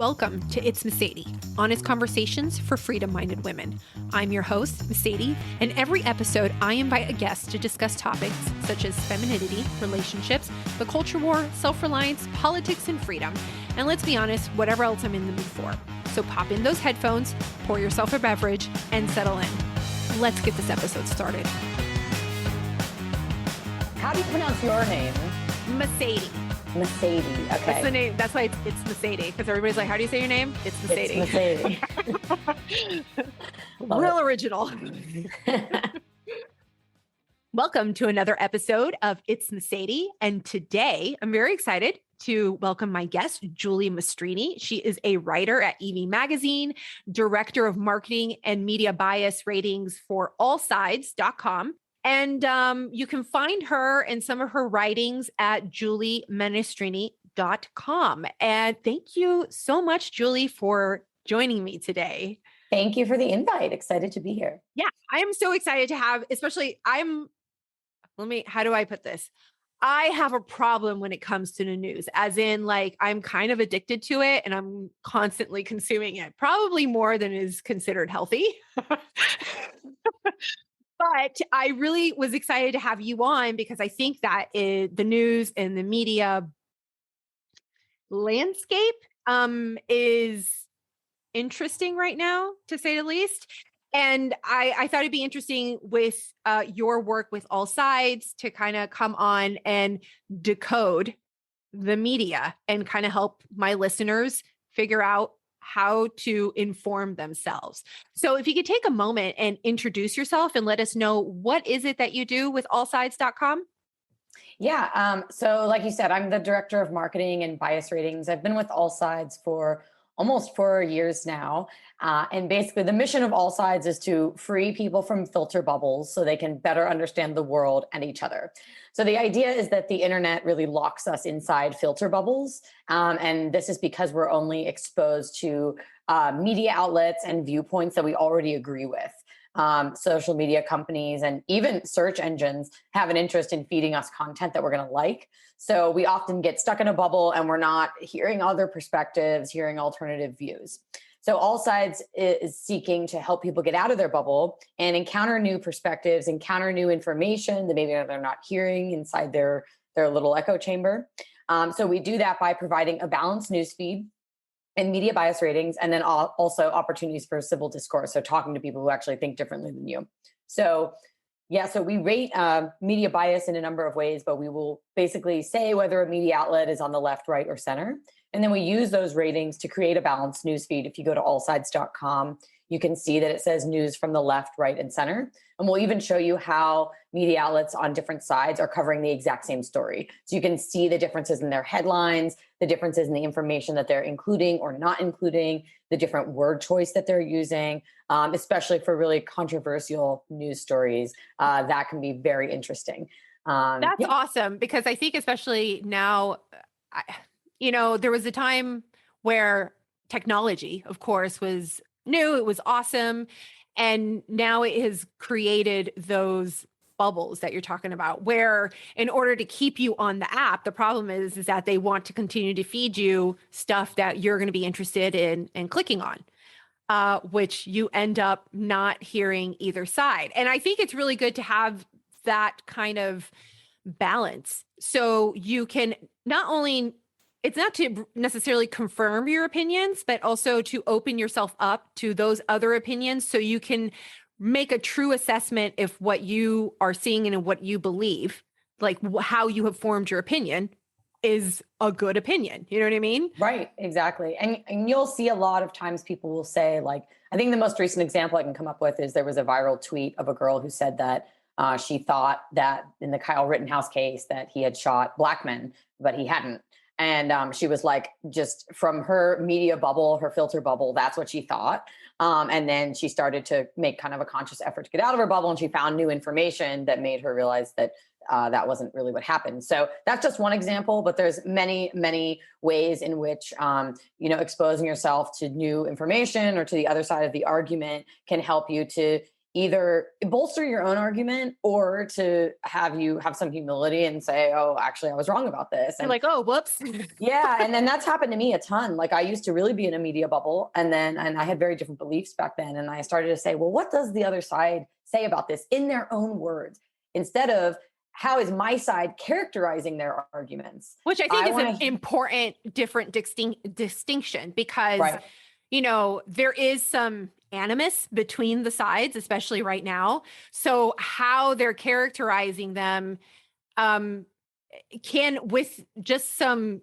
Welcome to It's Meseidy, honest conversations for freedom-minded women. I'm your host, Meseidy, and every episode I invite a guest to discuss topics such as femininity, relationships, the culture war, self-reliance, politics, and freedom. And let's be honest, whatever else I'm in the mood for. So pop in those headphones, pour yourself a beverage, and settle in. Let's get this episode started. How do you pronounce your name? Meseidy. Meseidy. Okay. That's the name. That's why it's Meseidy. Because everybody's like, how do you say your name? It's Meseidy. It's Meseidy. Real original. Welcome to another episode of It's Meseidy. And today I'm very excited to welcome my guest, Julie Mastrine. She is a writer at Evie magazine, director of marketing and media bias ratings for AllSides.com. And you can find her and some of her writings at juliemenestrine.com. And thank you so much, Julie, for joining me today. Thank you for the invite. Excited to be here. Yeah, I am so excited to have, especially how do I put this? I have a problem when it comes to the news, as in like, I'm kind of addicted to it and I'm constantly consuming it, probably more than is considered healthy. But I really was excited to have you on because I think that the news and the media landscape is interesting right now, to say the least. And I thought it'd be interesting with your work with AllSides to kind of come on and decode the media and kind of help my listeners figure out how to inform themselves. So if you could take a moment and introduce yourself and let us know, what is it that you do with AllSides.com? Yeah. So like you said, I'm the director of marketing and bias ratings. I've been with AllSides for almost 4 years now. And basically the mission of AllSides is to free people from filter bubbles so they can better understand the world and each other. So the idea is that the internet really locks us inside filter bubbles. And this is because we're only exposed to media outlets and viewpoints that we already agree with. Social media companies and even search engines have an interest in feeding us content that we're going to like. So we often get stuck in a bubble and we're not hearing other perspectives, hearing alternative views. So AllSides is seeking to help people get out of their bubble and encounter new perspectives, encounter new information that maybe they're not hearing inside their little echo chamber. So we do that by providing a balanced newsfeed and media bias ratings, and then also opportunities for civil discourse. So talking to people who actually think differently than you. So we rate media bias in a number of ways, but we will basically say whether a media outlet is on the left, right, or center. And then we use those ratings to create a balanced newsfeed. If you go to allsides.com, you can see that it says news from the left, right, and center. And we'll even show you how media outlets on different sides are covering the exact same story. So you can see the differences in their headlines, the differences in the information that they're including or not including, the different word choice that they're using, especially for really controversial news stories. That can be very interesting. That's awesome, because I think especially now, there was a time where technology, of course, was new. It was awesome. And now it has created those bubbles that you're talking about, where in order to keep you on the app, the problem is that they want to continue to feed you stuff that you're going to be interested in and clicking on, which you end up not hearing either side. And I think it's really good to have that kind of balance. So you can not only, it's not to necessarily confirm your opinions, but also to open yourself up to those other opinions so you can make a true assessment if what you are seeing and what you believe, like how you have formed your opinion, is a good opinion. You know what I mean? Right, exactly. And you'll see a lot of times people will say, like, I think the most recent example I can come up with is there was a viral tweet of a girl who said that she thought that in the Kyle Rittenhouse case that he had shot black men, but he hadn't. And she was like, just from her media bubble, her filter bubble, that's what she thought. And then she started to make kind of a conscious effort to get out of her bubble. And she found new information that made her realize that that wasn't really what happened. So that's just one example, but there's many, many ways in which, exposing yourself to new information or to the other side of the argument can help you to either bolster your own argument or to have you have some humility and say, oh, actually, I was wrong about this. You're And like, oh, whoops. yeah, and then that's happened to me a ton. Like I used to really be in a media bubble, and I had very different beliefs back then. And I started to say, well, what does the other side say about this in their own words, instead of how is my side characterizing their arguments? Which I think I is an want to important, different distinction because, right, there is some animus between the sides, especially right now. So how they're characterizing them um, can, with just some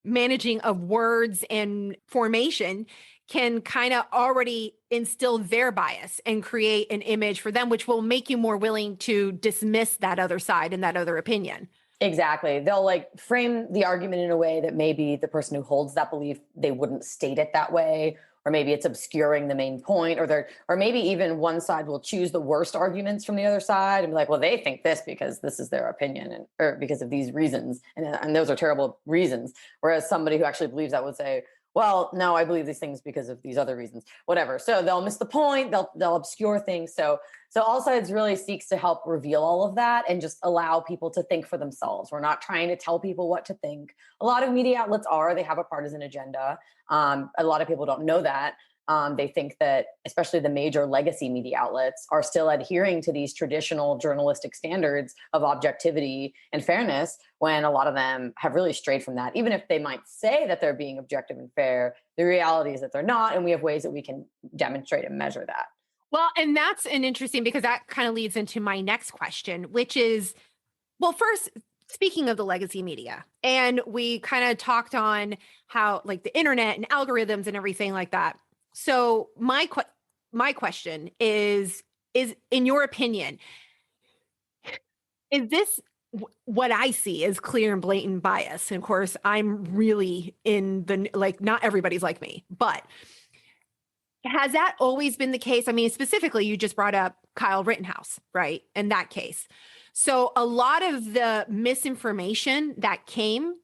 managing of words and formation, can kind of already instill their bias and create an image for them, which will make you more willing to dismiss that other side and that other opinion. exactly. They'll like frame the argument in a way that maybe the person who holds that belief, they wouldn't state it that way, or maybe it's obscuring the main point, or maybe even one side will choose the worst arguments from the other side and be like, well, they think this because this is their opinion, and or because of these reasons, and those are terrible reasons. Whereas somebody who actually believes that would say, well, no, I believe these things because of these other reasons, whatever. So they'll miss the point, they'll obscure things. So All Sides really seeks to help reveal all of that and just allow people to think for themselves. We're not trying to tell people what to think. A lot of media outlets they have a partisan agenda. A lot of people don't know that. They think that, especially the major legacy media outlets, are still adhering to these traditional journalistic standards of objectivity and fairness, when a lot of them have really strayed from that. Even if they might say that they're being objective and fair, the reality is that they're not. And we have ways that we can demonstrate and measure that. Well, and that's an interesting, because that kind of leads into my next question, which is, well, first, speaking of the legacy media, and we kind of talked on how, like, the internet and algorithms and everything like that. So my question is in your opinion, is this what I see as clear and blatant bias? And of course, I'm really in the, like, not everybody's like me, but has that always been the case? I mean, specifically, you just brought up Kyle Rittenhouse, right? In that case. So a lot of the misinformation that came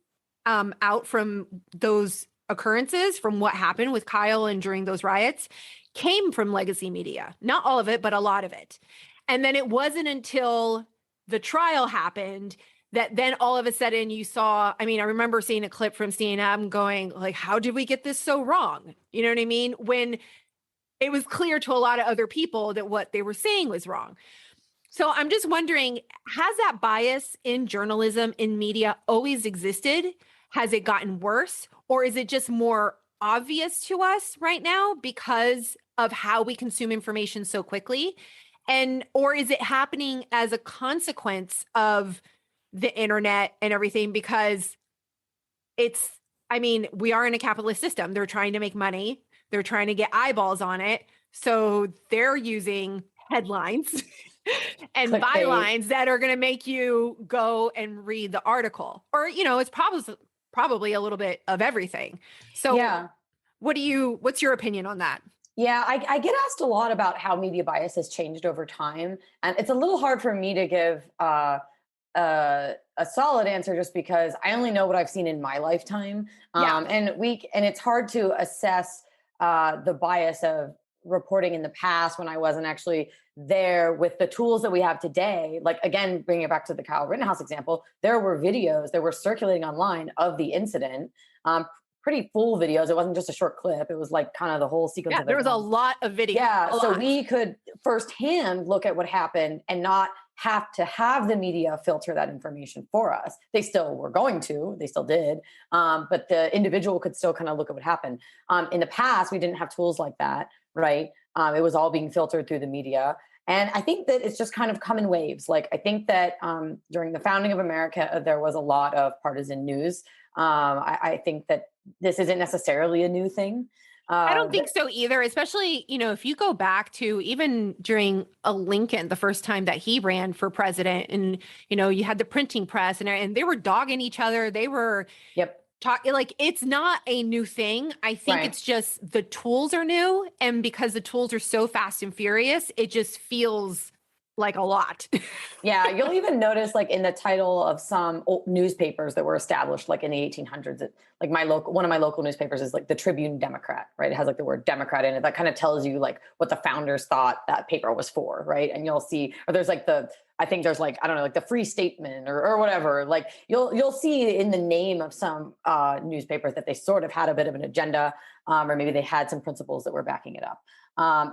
out from those occurrences, from what happened with Kyle and during those riots, came from legacy media. Not all of it, but a lot of it. And then it wasn't until the trial happened that then all of a sudden you saw, I mean, I remember seeing a clip from CNN going like, how did we get this so wrong? You know what I mean? When it was clear to a lot of other people that what they were saying was wrong. So I'm just wondering, has that bias in journalism, in media, always existed? Has it gotten worse? Or is it just more obvious to us right now because of how we consume information so quickly? And, or is it happening as a consequence of the internet and everything? Because it's, I mean, we are in a capitalist system. They're trying to make money. They're trying to get eyeballs on it. So they're using headlines and Clickbait. bylines that are going to make you go and read the article. Or, it's probably a little bit of everything. So Yeah. what's your opinion on that? Yeah, I get asked a lot about how media bias has changed over time. And it's a little hard for me to give a solid answer, just because I only know what I've seen in my lifetime. Yeah. And it's hard to assess the bias of reporting in the past when I wasn't actually there with the tools that we have today. Like, again, bringing it back to the Kyle Rittenhouse example, there were videos that were circulating online of the incident. Pretty full videos. It wasn't just a short clip. It was like kind of the whole sequence Yeah, of there was a events. lot of video. Yeah, A so lot. we could firsthand look at what happened and not have to have the media filter that information for us. They still were going to, they still did, but the individual could still kind of look at what happened. In the past, we didn't have tools like that, right? It was all being filtered through the media. And I think that it's just kind of come in waves. Like, I think that during the founding of America, there was a lot of partisan news. I think that this isn't necessarily a new thing. I don't think so either, especially, if you go back to even during a Lincoln, the first time that he ran for president, and, you had the printing press and they were dogging each other. They were Yep. talking, like, it's not a new thing. I think Right. it's just the tools are new. And because the tools are so fast and furious, it just feels like a lot. Yeah, you'll even notice like in the title of some old newspapers that were established like in the 1800s, like my local one of my local newspapers is like the Tribune Democrat, right? It has like the word Democrat in it. That kind of tells you like what the founders thought that paper was for, right? And you'll see, or there's like the I think there's like I don't know, like the Free Statesman or whatever. Like you'll see in the name of some newspapers that they sort of had a bit of an agenda, or maybe they had some principles that were backing it up.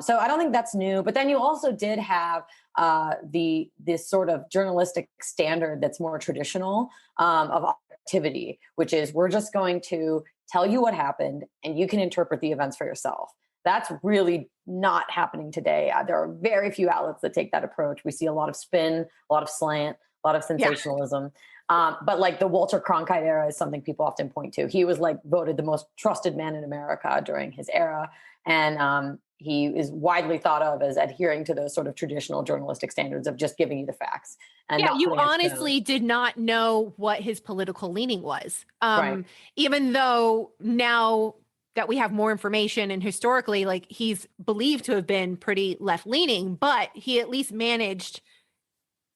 So I don't think that's new. But then you also did have the this sort of journalistic standard that's more traditional of objectivity, which is we're just going to tell you what happened and you can interpret the events for yourself. That's really not happening today. There are very few outlets that take that approach. We see a lot of spin, a lot of slant, a lot of Yeah. sensationalism. But like the Walter Cronkite era is something people often point to. He was like voted the most trusted man in America during his era. And he is widely thought of as adhering to those sort of traditional journalistic standards of just giving you the facts and Yeah, not you putting a spin. honestly did not know what his political leaning was. Right. Even though now that we have more information and historically, like he's believed to have been pretty left leaning, but he at least managed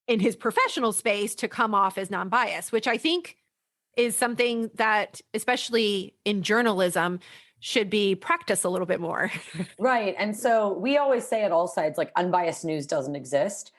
in his professional space to come off as non-biased, which I think is something that, especially in journalism, should be practiced a little bit more. Right. And so we always say at all sides, like unbiased news doesn't exist.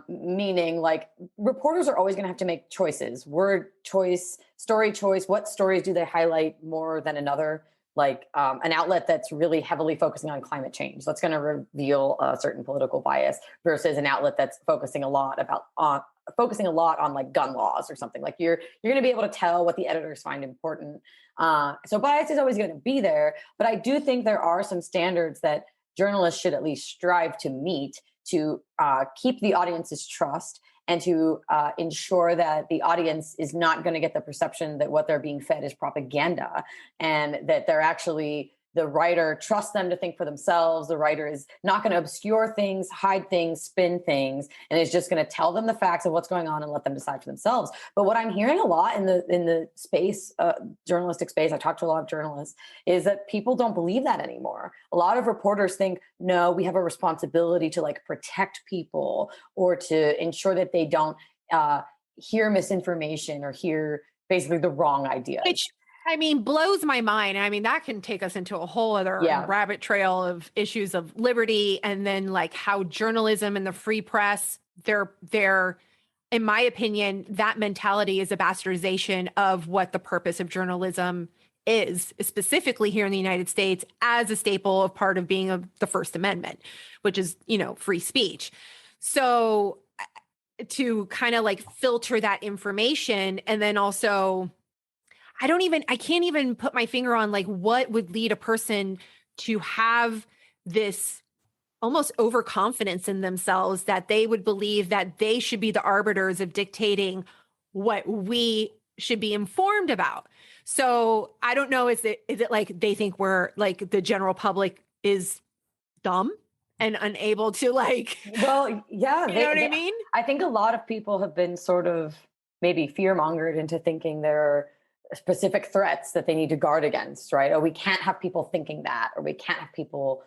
Meaning like reporters are always going to have to make choices, word choice, story choice. What stories do they highlight more than another? Like an outlet that's really heavily focusing on climate change, that's going to reveal a certain political bias versus an outlet that's focusing a lot on like gun laws or something. Like you're going to be able to tell what the editors find important. So bias is always going to be there, but I do think there are some standards that journalists should at least strive to meet to keep the audience's trust and to ensure that the audience is not going to get the perception that what they're being fed is propaganda and that they're actually the writer trusts them to think for themselves. The writer is not going to obscure things, hide things, spin things, and is just going to tell them the facts of what's going on and let them decide for themselves. But what I'm hearing a lot in the space, journalistic space, I talk to a lot of journalists, is that people don't believe that anymore. A lot of reporters think, no, we have a responsibility to like protect people or to ensure that they don't hear misinformation or hear basically the wrong ideas. Which, I mean, blows my mind. I mean, that can take us into a whole other Yeah. rabbit trail of issues of liberty and then like how journalism and the free press, they're in my opinion, that mentality is a bastardization of what the purpose of journalism is, specifically here in the United States as a staple of part of being of the First Amendment, which is, free speech. So to kind of like filter that information and then also I can't even put my finger on like what would lead a person to have this almost overconfidence in themselves that they would believe that they should be the arbiters of dictating what we should be informed about. So I don't know, is it like they think we're like the general public is dumb and unable to like, Well, yeah, you know what I mean? I think a lot of people have been sort of maybe fear mongered into thinking there are specific threats that they need to guard against, right? Or we can't have people thinking that, or we can't have people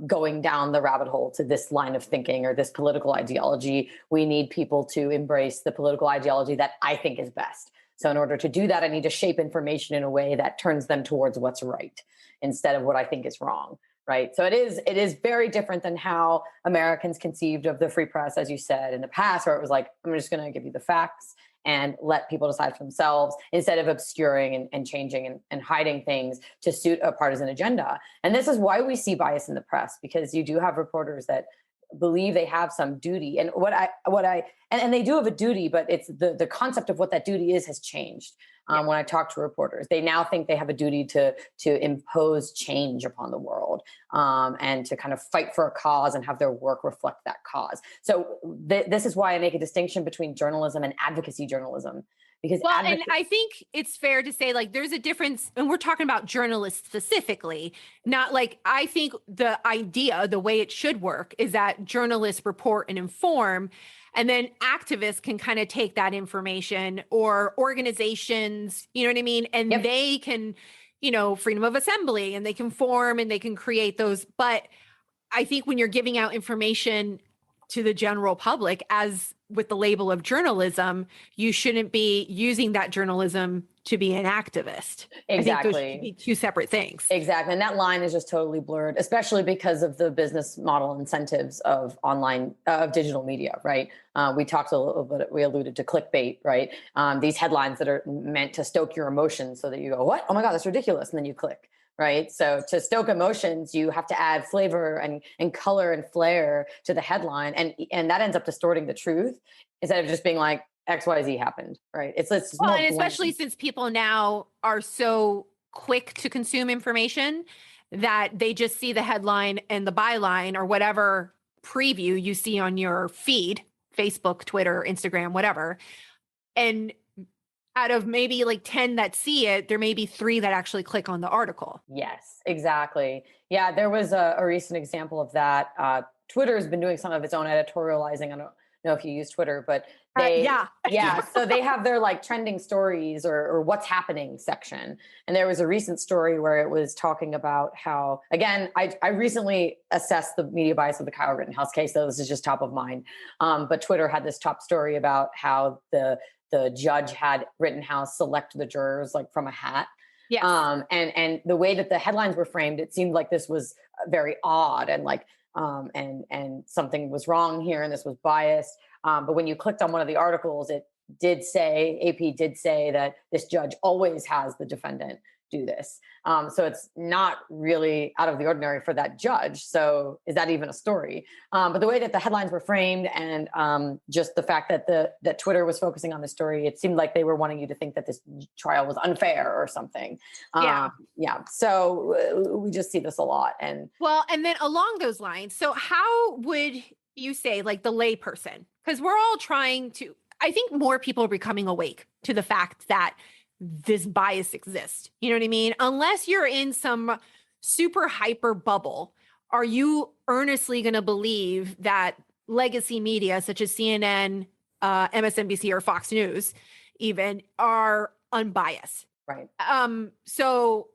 going down the rabbit hole to this line of thinking or this political ideology. We need people to embrace the political ideology that I think is best. So in order to do that, I need to shape information in a way that turns them towards what's right instead of what I think is wrong. Right. So it is very different than how Americans conceived of the free press, as you said, in the past, where it was like, I'm just going to give you the facts and let people decide for themselves instead of obscuring and changing and hiding things to suit a partisan agenda. And this is why we see bias in the press, because you do have reporters that believe they have some duty. And and they do have a duty, but it's the concept of what that duty is has changed. When I talk to reporters, they now think they have a duty to impose change upon the world and to kind of fight for a cause and have their work reflect that cause. So this is why I make a distinction between journalism and advocacy journalism. Because Well, and I think it's fair to say like there's a difference, and we're talking about journalists specifically, not like I think the idea, the way it should work is that journalists report and inform, and then activists can kind of take that information or organizations, you know what I mean? And Yep. they can, freedom of assembly and they can form and they can create those. But I think when you're giving out information to the general public as with the label of journalism, you shouldn't be using that journalism to be an activist. I think those should Exactly. be two separate things. Exactly. And that line is just totally blurred, especially because of the business model incentives of online, of digital media, right? We talked a little bit, we alluded to clickbait, right? These headlines that are meant to stoke your emotions so that you go, what? Oh my God, that's ridiculous. And then you click, right? So to stoke emotions, you have to add flavor and color and flair to the headline. And that ends up distorting the truth instead of just being like, XYZ happened, right? It's Well, more and especially bland. since people now are so quick to consume information that they just see the headline and the byline or whatever preview you see on your feed, Facebook, Twitter, Instagram, whatever. And out of maybe like 10 that see it, there may be 3 that actually click on the article. Yes, exactly. Yeah, there was a recent example of that. Twitter has been doing some of its own editorializing. I don't know if you use Twitter, but Yeah. yeah, so they have their like trending stories or what's happening section. And there was a recent story where it was talking about how, again, I recently assessed the media bias of the Kyle Rittenhouse case, so this is just top of mind. But Twitter had this top story about how the judge had Rittenhouse select the jurors like from a hat. Yes. And the way that the headlines were framed, it seemed like this was very odd and like and something was wrong here and this was biased. But when you clicked on one of the articles, it did say AP did say that this judge always has the defendant do this. So it's not really out of the ordinary for that judge. So is that even a story? But the way that the headlines were framed and just the fact that that Twitter was focusing on the story, it seemed like they were wanting you to think that this trial was unfair or something. Yeah. Yeah. So we just see this a lot. And Well, and then along those lines, so how would you say, like the layperson, because we're all trying to, I think more people are becoming awake to the fact that this bias exists. You know what I mean? Unless you're in some super hyper bubble, are you earnestly going to believe that legacy media such as CNN, MSNBC, or Fox News even are unbiased? right. So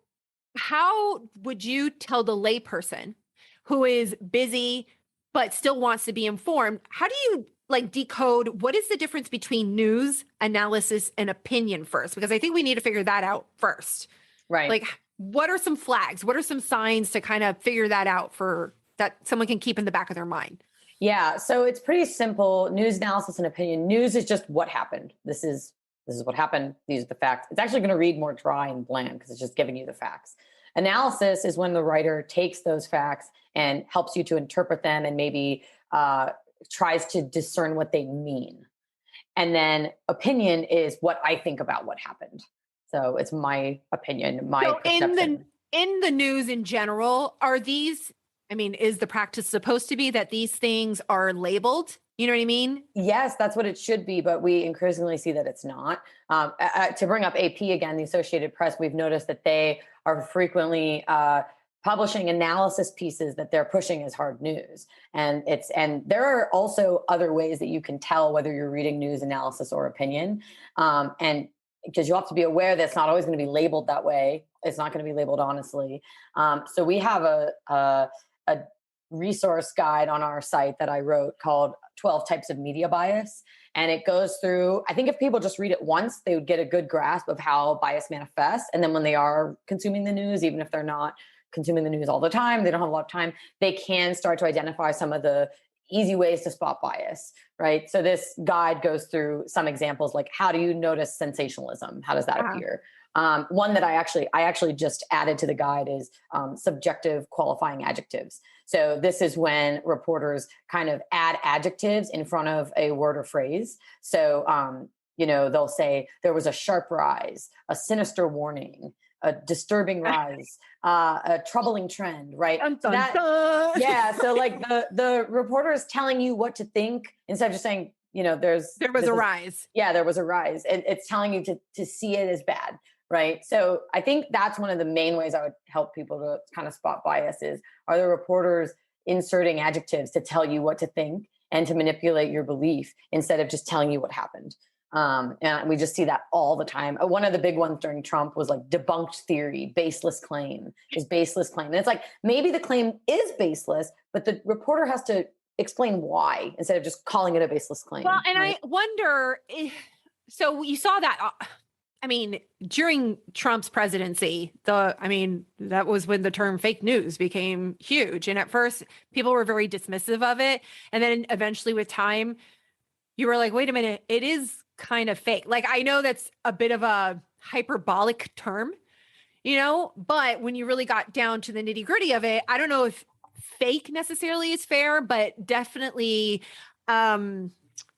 how would you tell the layperson who is busy but still wants to be informed? How do you like decode what is the difference between news, analysis, and opinion first? Because I think we need to figure that out first. Right. Like, what are some flags? What are some signs to kind of figure that out for that someone can keep in the back of their mind? Yeah, so it's pretty simple. News analysis and opinion. News is just what happened. This is what happened. These are the facts. It's actually going to read more dry and bland because it's just giving you the facts. Analysis is when the writer takes those facts and helps you to interpret them and maybe tries to discern what they mean. And then opinion is what I think about what happened. So it's my opinion, my So perception. in the news in general, are these, I mean, is the practice supposed to be that these things are labeled? You know what I mean? Yes, that's what it should be, but we increasingly see that it's not. To bring up AP again, the Associated Press, we've noticed that they are frequently publishing analysis pieces that they're pushing as hard news, and there are also other ways that you can tell whether you're reading news, analysis, or opinion, and because you have to be aware that it's not always going to be labeled that way. It's not going to be labeled honestly. So we have a resource guide on our site that I wrote called 12 Types of Media Bias. And it goes through, I think if people just read it once, they would get a good grasp of how bias manifests. And then when they are consuming the news, even if they're not consuming the news all the time, they don't have a lot of time, they can start to identify some of the easy ways to spot bias, right? So this guide goes through some examples like how do you notice sensationalism? How does that appear? One that I actually just added to the guide is subjective qualifying adjectives. So this is when reporters kind of add adjectives in front of a word or phrase. So they'll say there was a sharp rise, a sinister warning, a disturbing rise, a troubling trend, right? Dun, So dun, dun. yeah. So like the reporter is telling you what to think instead of just saying, There was a rise. yeah, there was a rise. And it's telling you to see it as bad. Right. So I think that's one of the main ways I would help people to kind of spot bias is, are the reporters inserting adjectives to tell you what to think and to manipulate your belief instead of just telling you what happened? And we just see that all the time. One of the big ones during Trump was like debunked theory, baseless claim is baseless claim. And it's like, maybe the claim is baseless, but the reporter has to explain why instead of just calling it a baseless Well, claim, and right? I wonder, so you saw that, I mean, during Trump's presidency, I mean, that was when the term fake news became huge. And at first, people were very dismissive of it. And then eventually, with time, you were like, wait a minute, it is kind of fake. Like, I know that's a bit of a hyperbolic term, but when you really got down to the nitty gritty of it, I don't know if fake necessarily is fair, but definitely, um,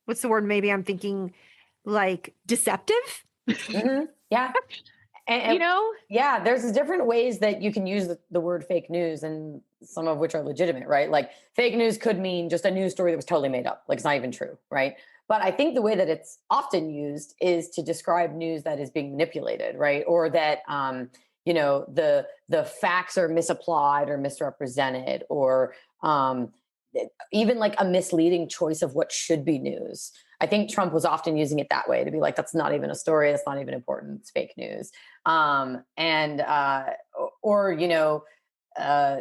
what's the word? Maybe I'm thinking like deceptive, Yeah. you And know? yeah, there's different ways that you can use the word fake news, and some of which are legitimate, right? Like fake news could mean just a news story that was totally made up, like it's not even true, right? But I think the way that it's often used is to describe news that is being manipulated, right? Or that the facts are misapplied or misrepresented, or even like a misleading choice of what should be news. I think Trump was often using it that way to be like, that's not even a story. That's not even important. It's fake news. And or uh,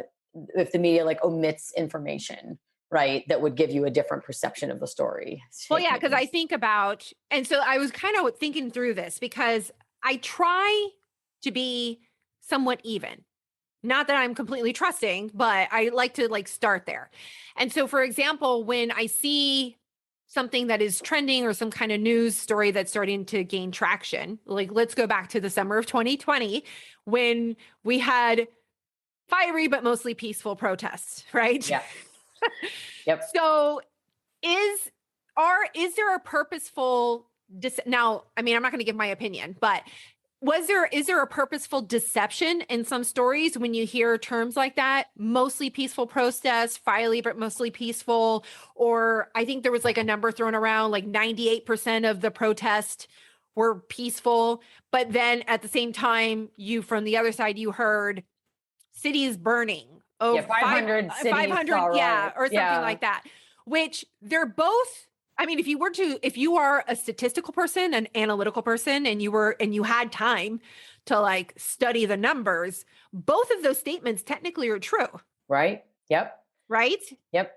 if the media like omits information, right, that would give you a different perception of the story, it's Well, fake yeah, because I news. think about, and so I was kind of thinking through this because I try to be somewhat even. Not that I'm completely trusting, but I like to like start there. And so, for example, when I see something that is trending or some kind of news story that's starting to gain traction, like let's go back to the summer of 2020 when we had fiery but mostly peaceful protests, right? Yeah. Yep. So is is there a purposeful now, I mean, I'm not going to give my opinion, but is there a purposeful deception in some stories when you hear terms like that? Mostly peaceful protest, fiery but mostly peaceful, or I think there was like a number thrown around like 98% of the protest were peaceful, but then at the same time you from the other side you heard cities burning. Oh, Yeah. 500 cities 500, saw yeah, riots. or something Yeah. like that, which they're both, I mean, if you are a statistical person, an analytical person, and you had time to like study the numbers, both of those statements technically are true, Right. Yep. right? Yep.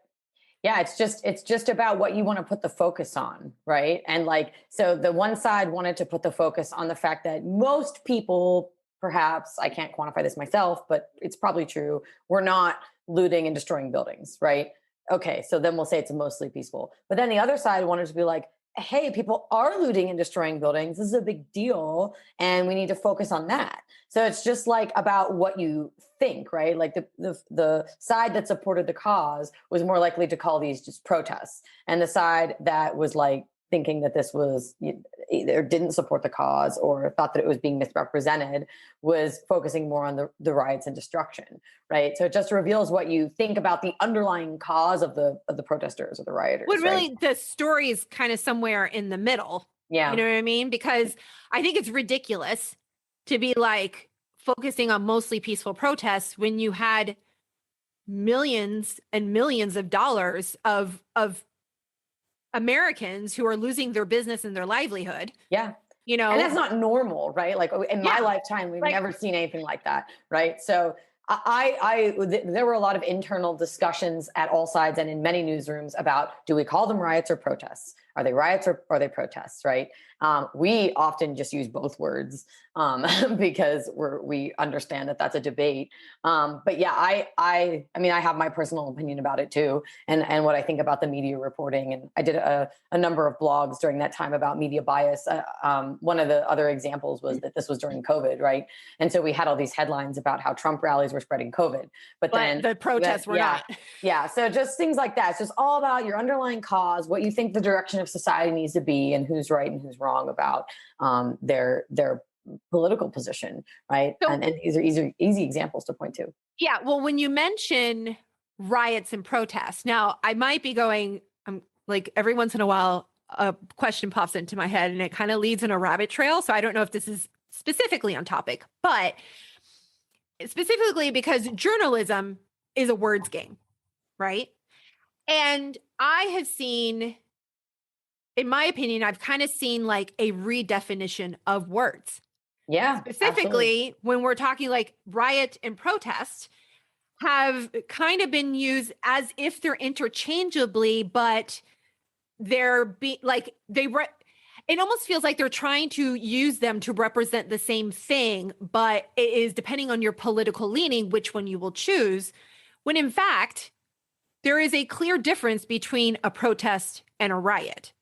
Yeah, it's just about what you want to put the focus on, right? And like so the one side wanted to put the focus on the fact that most people, perhaps I can't quantify this myself, but it's probably true, we're not looting and destroying buildings, right? Okay, so then we'll say it's mostly peaceful. But then the other side wanted to be like, hey, people are looting and destroying buildings. This is a big deal and we need to focus on that. So it's just like about what you think, right? Like the side that supported the cause was more likely to call these just protests, and the side that was like thinking that this was either didn't support the cause or thought that it was being misrepresented was focusing more on the riots and destruction, right? So it just reveals what you think about the underlying cause of the protesters or the When rioters, right? really the story is kind of somewhere in the middle. You Yeah. know what I mean? Because I think it's ridiculous to be like focusing on mostly peaceful protests when you had millions and millions of dollars of Americans who are losing their business and their livelihood, Yeah. you And know? that's not normal, right? Like in my Yeah, lifetime, we've like never seen anything like that, right? So there were a lot of internal discussions at all sides and in many newsrooms about, do we call them riots or protests? Are they riots or are they protests, right? We often just use both words because we understand that that's a debate. But yeah, I mean, I have my personal opinion about it too, and what I think about the media reporting. And I did a number of blogs during that time about media bias. One of the other examples was that this was during COVID, right? And so we had all these headlines about how Trump rallies were spreading COVID, but but then the protests were yeah, not. yeah. So just things like that. It's just all about your underlying cause, what you think the direction of society needs to be, and who's right and who's wrong about their political position, right? So And these are easy examples to point to. yeah, well, when you mention riots and protests, now I might be going, like every once in a while, a question pops into my head and it kind of leads in a rabbit trail. So I don't know if this is specifically on topic, but specifically because journalism is a words game, right? And I have seen, in my opinion, I've kind of seen like a redefinition of words. Yeah, absolutely. Specifically, when we're talking like riot and protest, have kind of been used as if they're interchangeably, but they're like it almost feels like they're trying to use them to represent the same thing, but it is depending on your political leaning, which one you will choose. When in fact, there is a clear difference between a protest and a riot.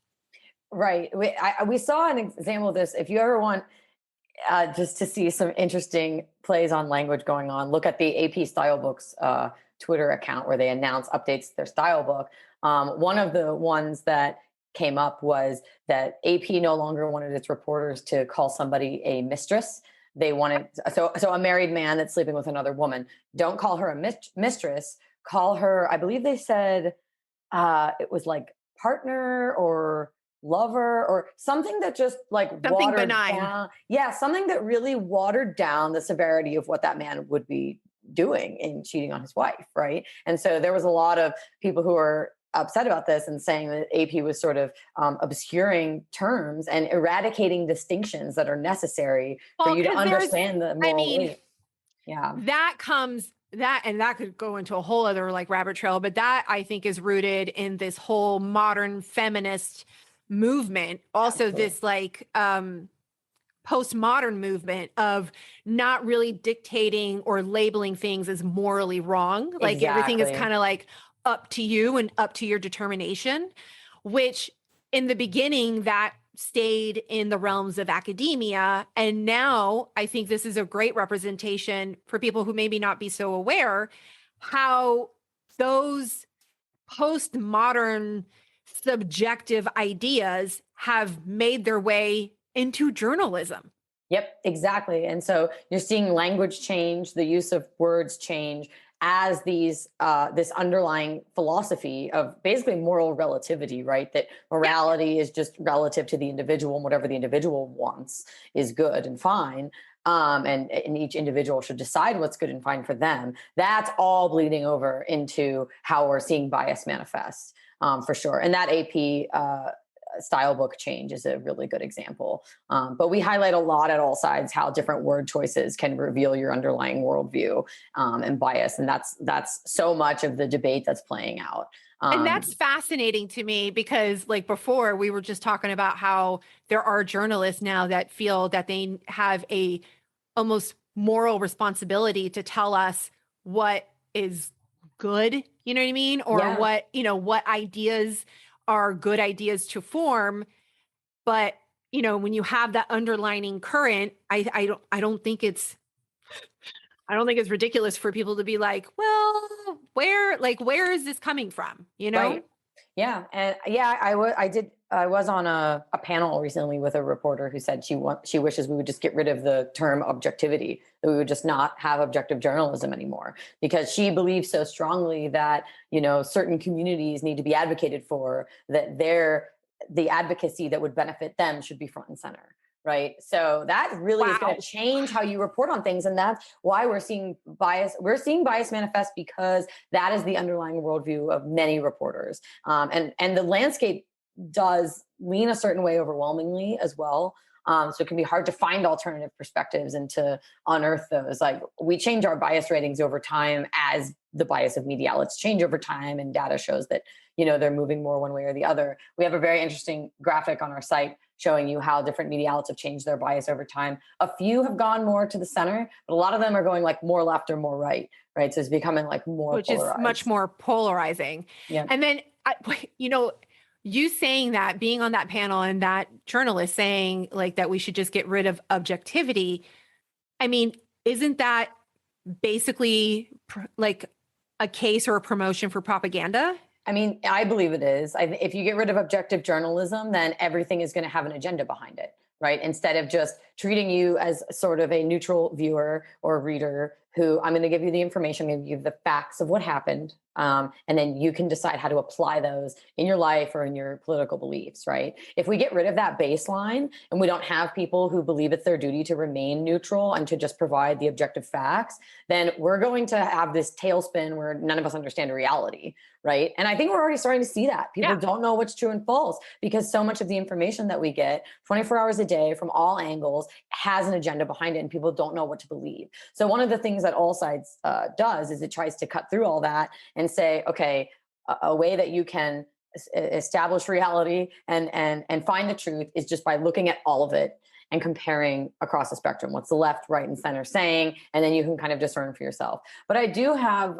Right. We saw an example of this. If you ever want just to see some interesting plays on language going on, look at the AP Style Books Twitter account where they announce updates to their style book. One of the ones that came up was that AP no longer wanted its reporters to call somebody a mistress. They wanted so a married man that's sleeping with another woman. Don't call her a mistress. Call her. I believe they said it was like partner or lover or something that just like Something watered benign. down. Yeah, something that really watered down the severity of what that man would be doing in cheating on his wife, right? And so there was a lot of people who were upset about this and saying that AP was sort of obscuring terms and eradicating distinctions that are necessary for Well, you to because understand the I moral mean, weight. Yeah. that comes that and that could go into a whole other like rabbit trail, but that I think is rooted in this whole modern feminist movement. Also, Absolutely. this like postmodern movement of not really dictating or labeling things as morally wrong. Like everything is Exactly. kind of like up to you and up to your determination, which in the beginning that stayed in the realms of academia. And now I think this is a great representation for people who maybe not be so aware how those postmodern subjective ideas have made their way into journalism. Yep, exactly. And so you're seeing language change, the use of words change as these this underlying philosophy of basically moral relativity, right? That Yeah. morality is just relative to the individual, and whatever the individual wants is good and fine. And each individual should decide what's good and fine for them. That's all bleeding over into how we're seeing bias manifest, for sure. And that AP style book change is a really good example. But we highlight a lot at AllSides how different word choices can reveal your underlying worldview and bias, and that's so much of the debate that's playing out. And Um, that's fascinating to me because, like before, we were just talking about how there are journalists now that feel that they have a almost moral responsibility to tell us what is good, you know what I mean? Or yeah, what, what ideas are good ideas to form. But, when you have that underlining current, I don't think it's ridiculous for people to be like, well, where is this coming from? You know? right. Yeah, and yeah, I was on a panel recently with a reporter who said she wishes we would just get rid of the term objectivity, that we would just not have objective journalism anymore, because she believes so strongly that certain communities need to be advocated for, that the advocacy that would benefit them should be front and center. Right. So that really is going to Wow. change how you report on things. And that's why we're seeing bias. We're seeing bias manifest because that is the underlying worldview of many reporters. And the landscape does lean a certain way overwhelmingly as well. So it can be hard to find alternative perspectives and to unearth those. Like, we change our bias ratings over time as the bias of media outlets change over time, and data shows that they're moving more one way or the other. We have a very interesting graphic on our site showing you how different media outlets have changed their bias over time. A few have gone more to the center, but a lot of them are going like more left or more right. Right, so it's becoming like more Which is much polarized. more polarizing. Yeah. And then, you saying that, being on that panel and that journalist saying like that we should just get rid of objectivity. I mean, isn't that basically like a case or a promotion for propaganda? I mean, I believe it is. If you get rid of objective journalism, then everything is going to have an agenda behind it, right? Instead of just treating you as sort of a neutral viewer or reader who, I'm going to give you the information, I'm going to give you the facts of what happened. And then you can decide how to apply those in your life or in your political beliefs, right? If we get rid of that baseline and we don't have people who believe it's their duty to remain neutral and to just provide the objective facts, then we're going to have this tailspin where none of us understand reality, right? And I think we're already starting to see that. People Yeah. don't know what's true and false because so much of the information that we get 24 hours a day from all angles has an agenda behind it, and people don't know what to believe. So one of the things that AllSides does is it tries to cut through all that and say, okay, a way that you can establish reality and find the truth is just by looking at all of it and comparing across the spectrum. What's the left, right, and center saying, and then you can kind of discern for yourself. But I do have,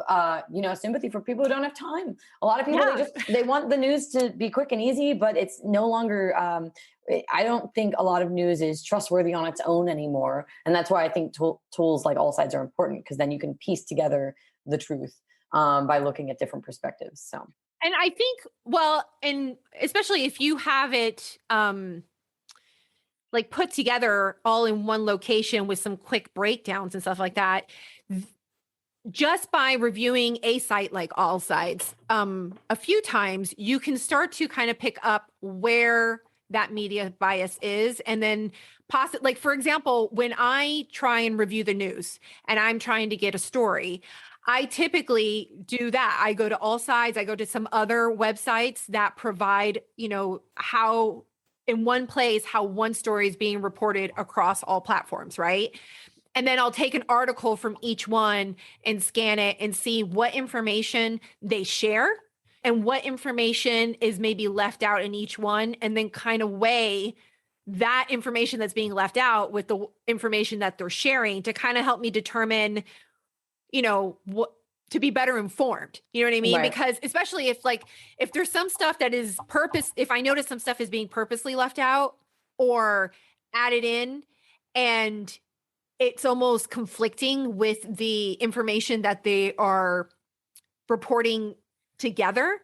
sympathy for people who don't have time. A lot of people Yeah. they want the news to be quick and easy, but it's no longer. I don't think a lot of news is trustworthy on its own anymore, and that's why I think tools like AllSides are important because then you can piece together the truth by looking at different perspectives. So. And I think, well, and especially if you have it like put together all in one location with some quick breakdowns and stuff like that, just by reviewing a site like AllSides a few times, you can start to kind of pick up where that media bias is. And then like, for example, when I try and review the news and I'm trying to get a story, I typically do that. I go to AllSides, I go to some other websites that provide, how in one place, how one story is being reported across all platforms, right? And then I'll take an article from each one and scan it and see what information they share and what information is maybe left out in each one, and then kind of weigh that information that's being left out with the information that they're sharing to kind of help me determine, what to be better informed. You know what I mean? Right. Because especially if there's some stuff that is if I notice some stuff is being purposely left out or added in, and it's almost conflicting with the information that they are reporting together,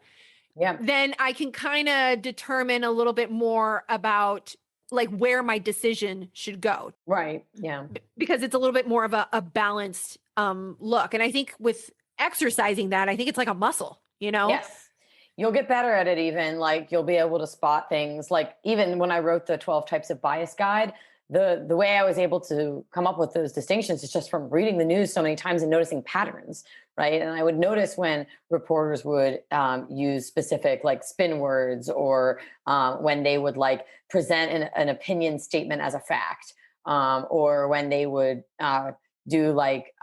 Yeah. then I can kind of determine a little bit more about like where my decision should go, Right. Yeah. because it's a little bit more of a balanced look. And I think with exercising that, I think it's like a muscle, Yes. You'll get better at it even. Like you'll be able to spot things. Like even when I wrote the 12 types of bias guide, the way I was able to come up with those distinctions is just from reading the news so many times and noticing patterns, right? And I would notice when reporters would use specific like spin words, or when they would like present an opinion statement as a fact, or when they would do like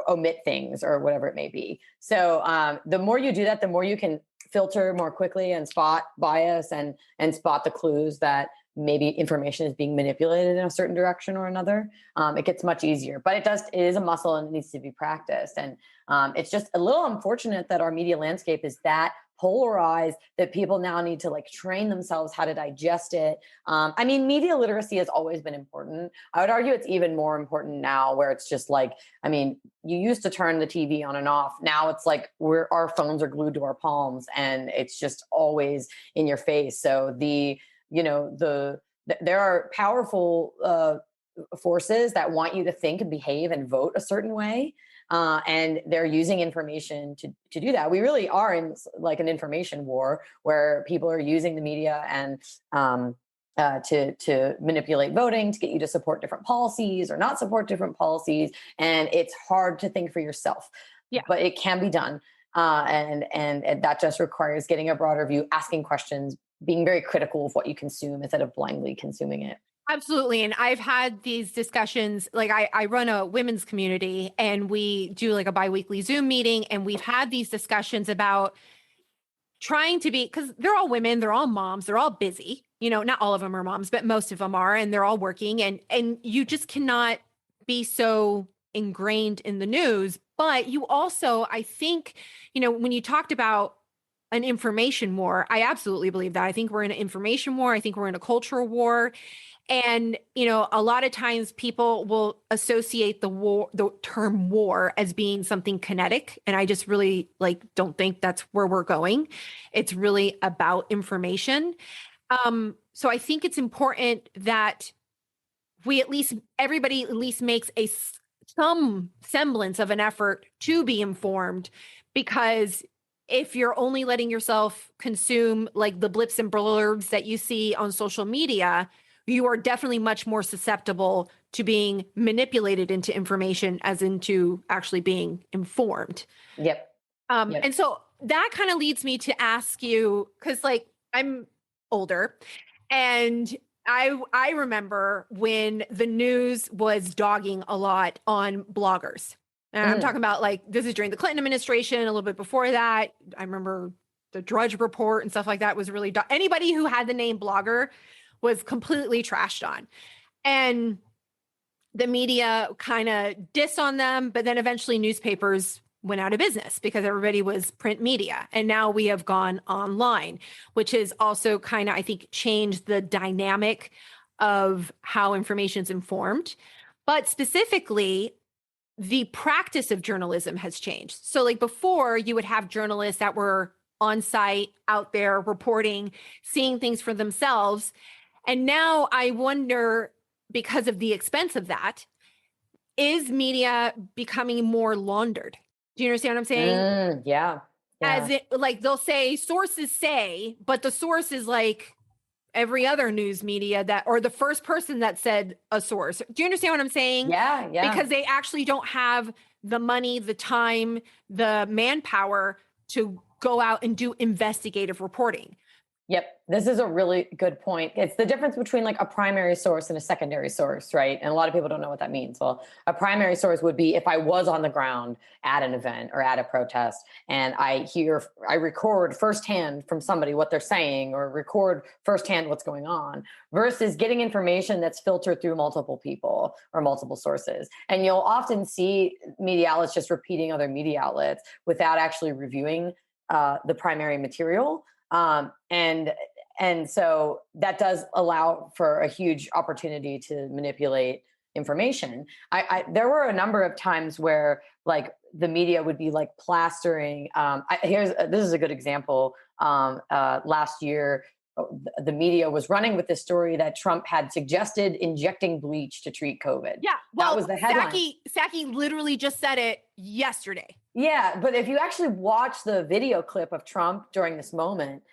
omit things or whatever it may be. So the more you do that, the more you can filter more quickly and spot bias and spot the clues that maybe information is being manipulated in a certain direction or another. It gets much easier, but it is a muscle and it needs to be practiced. And it's just a little unfortunate that our media landscape is that polarized that people now need to like train themselves how to digest it. I mean, media literacy has always been important. I would argue it's even more important now, where it's just like, I mean, you used to turn the TV on and off. Now it's like our phones are glued to our palms and it's just always in your face. So there are powerful forces that want you to think and behave and vote a certain way. And they're using information to do that. We really are in like an information war where people are using the media and to manipulate voting, to get you to support different policies or not support different policies. And it's hard to think for yourself, Yeah. but it can be done. And that just requires getting a broader view, asking questions, being very critical of what you consume instead of blindly consuming it. Absolutely. And I've had these discussions, like I run a women's community and we do like a biweekly Zoom meeting. And we've had these discussions about trying to be, because they're all women, they're all moms, they're all busy, not all of them are moms, but most of them are, and they're all working. And you just cannot be so ingrained in the news. But you also, I think, when you talked about an information war, I absolutely believe that. I think we're in an information war. I think we're in a cultural war. And, a lot of times people will associate the term war as being something kinetic. And I just really don't think that's where we're going. It's really about information. So I think it's important that everybody at least makes some semblance of an effort to be informed, because if you're only letting yourself consume like the blips and blurbs that you see on social media, you are definitely much more susceptible to being manipulated into information as into actually being informed. Yep. And so that kind of leads me to ask you, because I'm older and I remember when the news was dogging a lot on bloggers. And I'm Mm, talking about like this is during the Clinton administration, a little bit before that. I remember the Drudge Report and stuff like that was really anybody who had the name blogger was completely trashed on. And the media kind of dissed on them, but then eventually newspapers went out of business because everybody was print media. And now we have gone online, which has also kind of, I think, changed the dynamic of how information is informed. But specifically, the practice of journalism has changed. So, like before, you would have journalists that were on site, out there reporting, seeing things for themselves. And now I wonder, because of the expense of that, is media becoming more laundered? Do you understand what I'm saying? yeah. As Yeah. it like they'll say sources say, but the source is like every other news media that or the first person that said a source. Do you understand what I'm saying? Yeah. Yeah. Because they actually don't have the money, the time, the manpower to go out and do investigative reporting. Yep. This is a really good point. It's the difference between like a primary source and a secondary source, right? And a lot of people don't know what that means. Well, a primary source would be if I was on the ground at an event or at a protest and I record firsthand from somebody what they're saying or record firsthand what's going on versus getting information that's filtered through multiple people or multiple sources. And you'll often see media outlets just repeating other media outlets without actually reviewing the primary material, and so that does allow for a huge opportunity to manipulate information. There were a number of times where like the media would be like plastering. This is a good example. Last year, the media was running with this story that Trump had suggested injecting bleach to treat COVID. Yeah. That Well, was the headline. Psaki literally just said it yesterday. Yeah, but if you actually watch the video clip of Trump during this moment,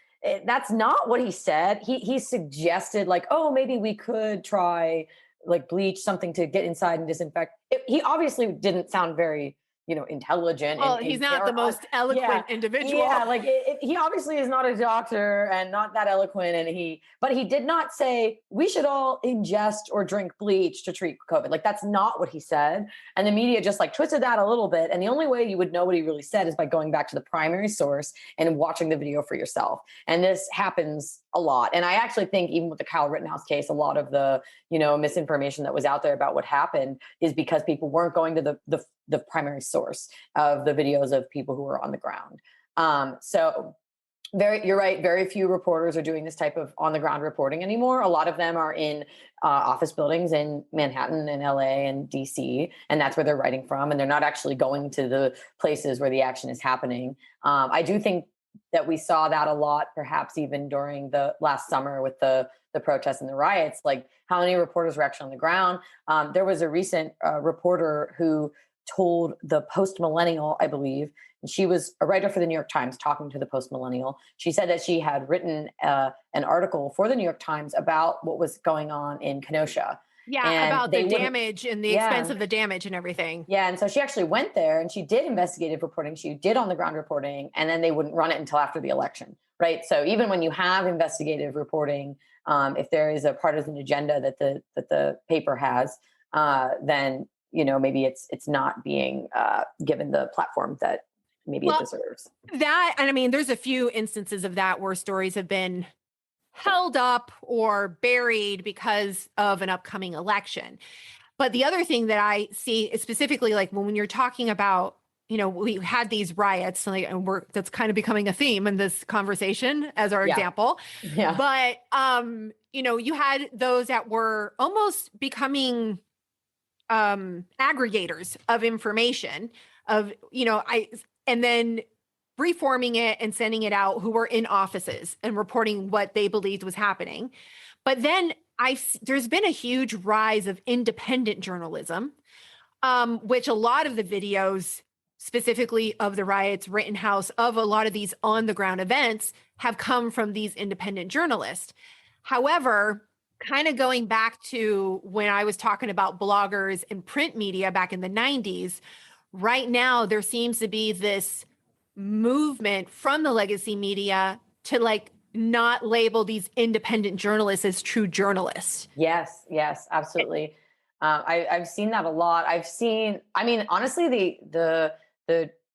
that's not what he said. He suggested like, oh, maybe we could try like bleach something to get inside and disinfect. He obviously didn't sound very intelligent Well, he's and not the most yeah, eloquent individual. yeah, like he obviously is not a doctor and not that eloquent, and but he did not say we should all ingest or drink bleach to treat COVID. Like that's not what he said, and the media just like twisted that a little bit. And the only way you would know what he really said is by going back to the primary source and watching the video for yourself. And this happens a lot. And I actually think even with the Kyle Rittenhouse case, a lot of the misinformation that was out there about what happened is because people weren't going to the primary source of the videos of people who were on the ground. So you're right. Very few reporters are doing this type of on the ground reporting anymore. A lot of them are in office buildings in Manhattan and LA and DC, and that's where they're writing from. And they're not actually going to the places where the action is happening. I do think that we saw that a lot, perhaps even during the last summer with the protests and the riots, like how many reporters were actually on the ground. There was a recent reporter who told the Post Millennial, I believe, and she was a writer for the New York Times talking to the Post Millennial. She said that she had written an article for the New York Times about what was going on in Kenosha. Yeah, And about the they wouldn't, damage and the expense yeah. of the damage and everything. Yeah, and so she actually went there and she did investigative reporting. She did on the ground reporting, and then they wouldn't run it until after the election, right? So even when you have investigative reporting, if there is a partisan agenda that the paper has, then maybe it's not being given the platform that maybe it deserves. That, and I mean, there's a few instances of that where stories have been held up or buried because of an upcoming election. But the other thing that I see is specifically like when you're talking about, we had these riots, like, and that's kind of becoming a theme in this conversation as our Yeah. example. Yeah. But you had those that were almost becoming aggregators of information and then reforming it and sending it out, who were in offices and reporting what they believed was happening. But then there's been a huge rise of independent journalism, which a lot of the videos, specifically of the riots, Rittenhouse, of a lot of these on the ground events, have come from these independent journalists. However, kind of going back to when I was talking about bloggers and print media back in the 90s, right now there seems to be this movement from the legacy media to like not label these independent journalists as true journalists. Yes, yes, absolutely. I've seen that a lot. I mean, honestly, the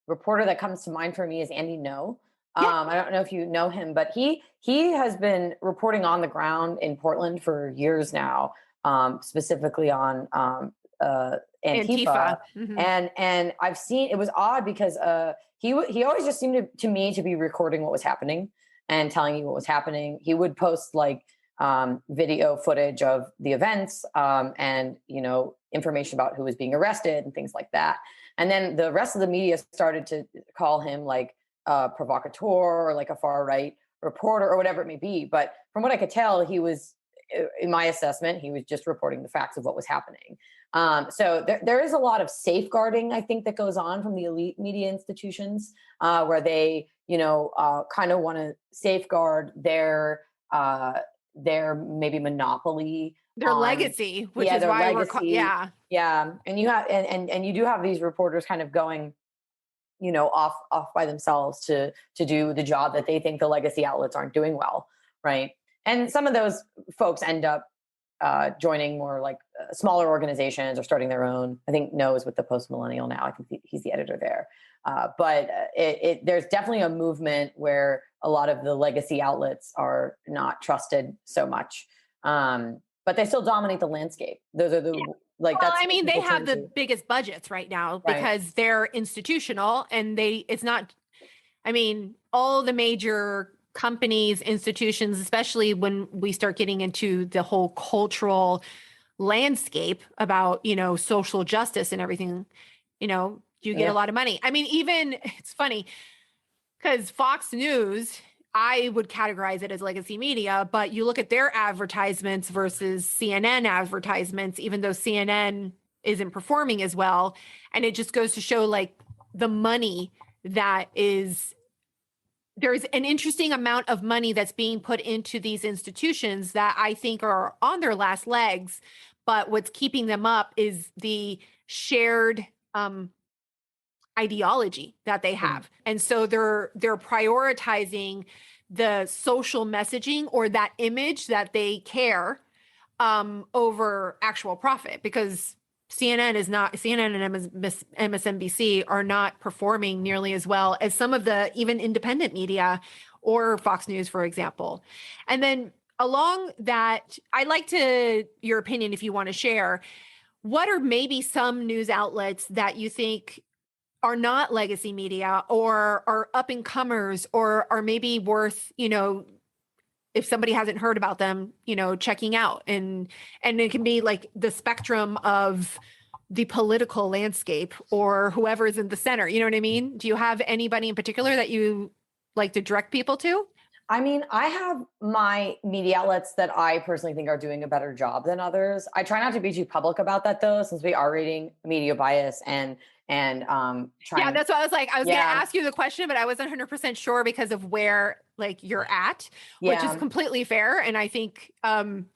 reporter that comes to mind for me is Andy No. Yeah. I don't know if you know him, but he has been reporting on the ground in Portland for years now, specifically on Antifa. Antifa. Hmm. And I've seen, it was odd because he always just seemed to me to be recording what was happening and telling you what was happening. He would post like video footage of the events, and information about who was being arrested and things like that. And then the rest of the media started to call him like a provocateur or like a far right reporter or whatever it may be. But from what I could tell, he was, in my assessment, he was just reporting the facts of what was happening. So there is a lot of safeguarding, I think, that goes on from the elite media institutions, where they, kind of want to safeguard their maybe monopoly Their on, legacy, which yeah, is their why legacy. yeah. Yeah, and you have and you do have these reporters kind of going, off by themselves to do the job that they think the legacy outlets aren't doing well, right? And some of those folks end up joining more like smaller organizations or starting their own. I think No is with the Post Millennial now. I think he's the editor there. But there's definitely a movement where a lot of the legacy outlets are not trusted so much, but they still dominate the landscape. Those are the, like, Well, that's I what mean, they people have turn the to, biggest budgets right now right? because they're institutional and it's not, I mean, all the major companies, institutions, especially when we start getting into the whole cultural landscape about, social justice and everything, you get a Yeah, lot of money. I mean, even it's funny because Fox News, I would categorize it as legacy media, but you look at their advertisements versus CNN advertisements, even though CNN isn't performing as well. And it just goes to show like the money that is, there's an interesting amount of money that's being put into these institutions that I think are on their last legs. But what's keeping them up is the shared ideology that they mhm, have. And so they're prioritizing the social messaging or that image that they care over actual profit because CNN and MSNBC are not performing nearly as well as some of the even independent media or Fox News, for example. And then along that, I'd like to your opinion if you want to share. What are maybe some news outlets that you think are not legacy media or are up and comers or are maybe worth, if somebody hasn't heard about them, checking out and it can be like the spectrum of the political landscape or whoever's in the center. You know what I mean? Do you have anybody in particular that you like to direct people to? I mean, I have my media outlets that I personally think are doing a better job than others. I try not to be too public about that though, since we are reading media bias and Yeah, trying. that's what I was like. I was going to Yeah, ask you the question, but I wasn't 100% sure because of where like you're at, which is yeah, completely fair and I think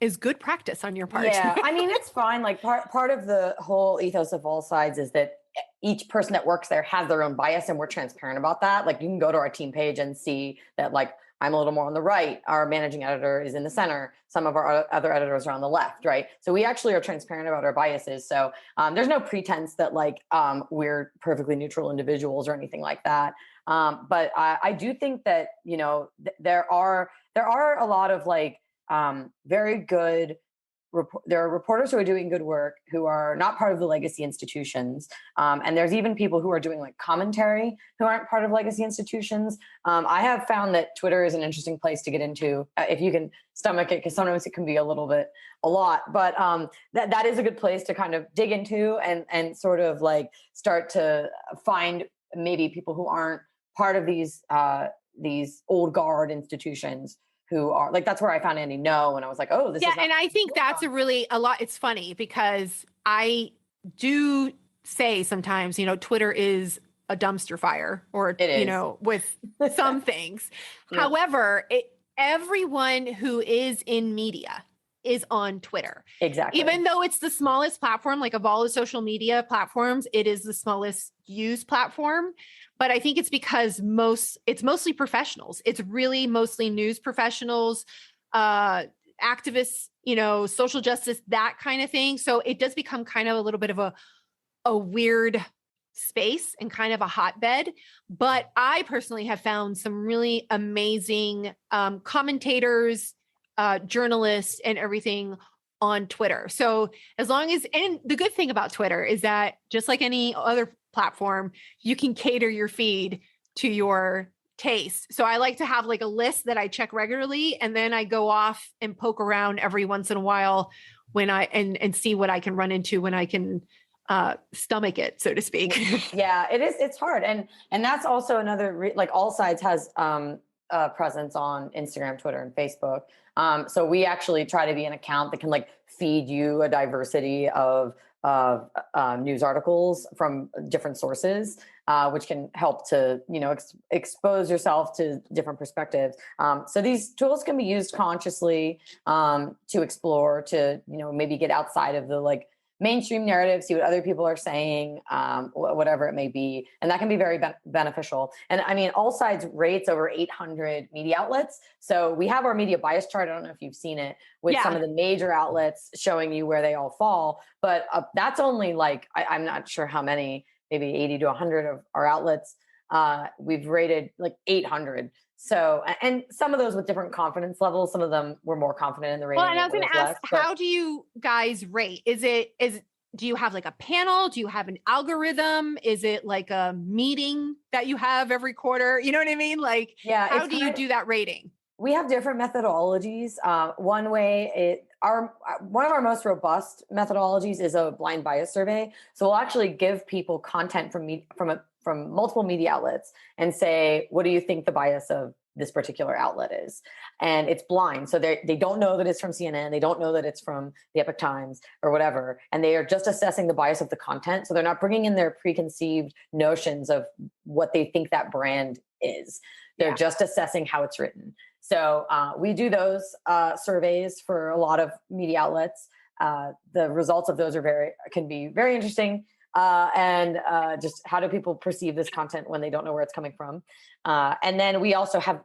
is good practice on your part. yeah. I mean, it's fine. Like part of the whole ethos of All Sides is that each person that works there has their own bias, and we're transparent about that. Like you can go to our team page and see that like I'm a little more on the right. Our managing editor is in the center. Some of our other editors are on the left, right? So we actually are transparent about our biases. So there's no pretense that like we're perfectly neutral individuals or anything like that. But I do think that there are a lot of like very good there are reporters who are doing good work who are not part of the legacy institutions, and there's even people who are doing like commentary who aren't part of legacy institutions. I have found that Twitter is an interesting place to get into if you can stomach it, because sometimes it can be a lot, but that is a good place to kind of dig into and sort of like start to find maybe people who aren't part of these old guard institutions, who are like, that's where I found Andy No, and I was like, oh, this Yeah, is not and I think that's a lot. It's funny because I do say sometimes, Twitter is a dumpster fire or, it is. with some things. Yeah. However, everyone who is in media is on Twitter. Exactly. Even though it's the smallest platform, like of all the social media platforms, it is the smallest used platform. But I think it's because it's mostly professionals. It's really mostly news professionals, activists, social justice, that kind of thing. So it does become kind of a little bit of a weird space and kind of a hotbed. But I personally have found some really amazing commentators, journalists, and everything on Twitter. So and the good thing about Twitter is that just like any other platform, you can cater your feed to your taste. So I like to have like a list that I check regularly, and then I go off and poke around every once in a while when and see what I can run into when I can stomach it, so to speak. Yeah, it is. It's hard. And that's also another, like AllSides has a presence on Instagram, Twitter, and Facebook. So we actually try to be an account that can like feed you a diversity of news articles from different sources, which can help to, expose yourself to different perspectives. So these tools can be used consciously to explore, to, maybe get outside of the like mainstream narrative, see what other people are saying, whatever it may be. And that can be very beneficial. And I mean, AllSides rates over 800 media outlets. So we have our media bias chart. I don't know if you've seen it, with some of the major outlets showing you where they all fall. But that's only like, I'm not sure how many, maybe 80 to 100 of our outlets. We've rated like 800. So, and some of those with different confidence levels, some of them were more confident in the rating. Well, and I was going to ask, how do you guys rate? Do you have like a panel? Do you have an algorithm? Is it like a meeting that you have every quarter? You know what I mean? Like, yeah, how do you do that rating? We have different methodologies. One of our most robust methodologies is a blind bias survey. So we'll actually give people content from multiple media outlets and say, what do you think the bias of this particular outlet is? And it's blind. So they don't know that it's from CNN. They don't know that it's from the Epoch Times or whatever. And they are just assessing the bias of the content. So they're not bringing in their preconceived notions of what they think that brand is. They're just assessing how it's written. So we do those surveys for a lot of media outlets. The results of those can be very interesting. And just how do people perceive this content when they don't know where it's coming from? And then we also have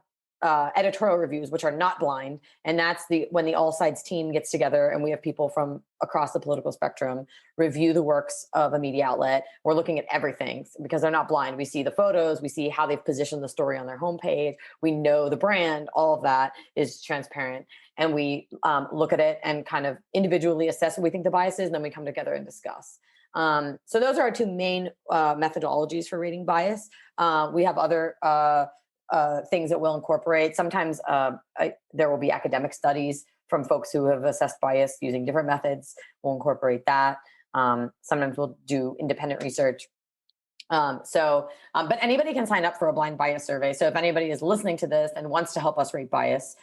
editorial reviews, which are not blind. And that's when the AllSides team gets together and we have people from across the political spectrum review the works of a media outlet. We're looking at everything because they're not blind. We see the photos, we see how they've positioned the story on their homepage. We know the brand, all of that is transparent. And we look at it and kind of individually assess what we think the bias is. And then we come together and discuss. So those are our two main methodologies for rating bias. We have other things that we'll incorporate. Sometimes there will be academic studies from folks who have assessed bias using different methods. We'll incorporate that. Sometimes we'll do independent research. But anybody can sign up for a blind bias survey. So if anybody is listening to this and wants to help us rate bias,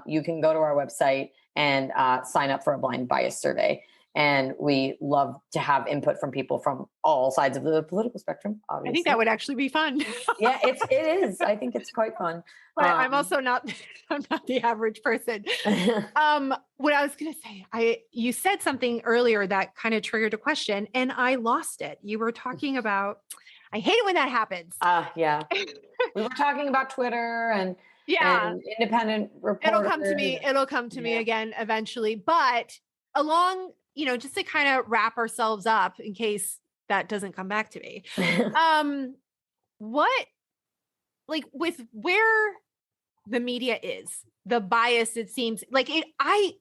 you can go to our website and sign up for a blind bias survey. And we love to have input from people from all sides of the political spectrum, obviously. I think that would actually be fun. Yeah, it is. I think it's quite fun. But I'm also not, I'm not the average person. What I was going to say, you said something earlier that kind of triggered a question and I lost it. You were talking about, I hate it when that happens. Yeah. We were talking about Twitter and independent reporters. It'll come to me again eventually. But along, just to kind of wrap ourselves up in case that doesn't come back to me. With where the media is, the bias, it seems like I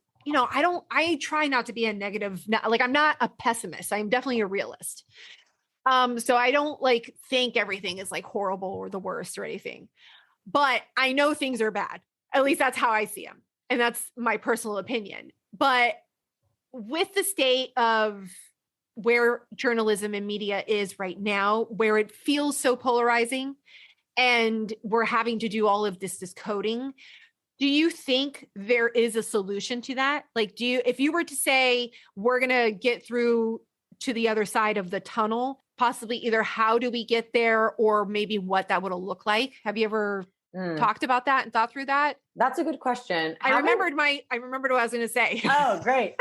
try not to be a negative, like I'm not a pessimist. I'm definitely a realist. So I don't think everything is horrible or the worst or anything, but I know things are bad. At least that's how I see them. And that's my personal opinion. But with the state of where journalism and media is right now, where it feels so polarizing and we're having to do all of this decoding, do you think there is a solution to that? If you were to say, we're going to get through to the other side of the tunnel, possibly either how do we get there or maybe what that would look like? Have you ever Mm, talked about that and thought through that? that's a good question. I remembered what I was going to say. Oh, great.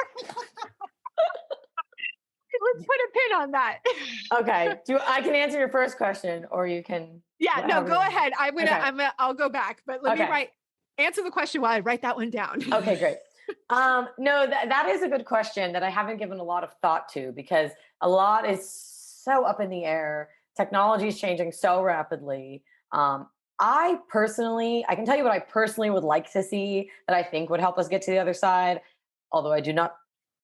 Let's put a pin on that. Okay. I can answer your first question or you can, Yeah, no, whatever. go ahead. Okay. I'll go back, but let me Okay. answer the question while I write that one down. Okay, great. No, that is a good question that I haven't given a lot of thought to because a lot is so up in the air. Technology is changing so rapidly. I can tell you what I personally would like to see that I think would help us get to the other side, although I do not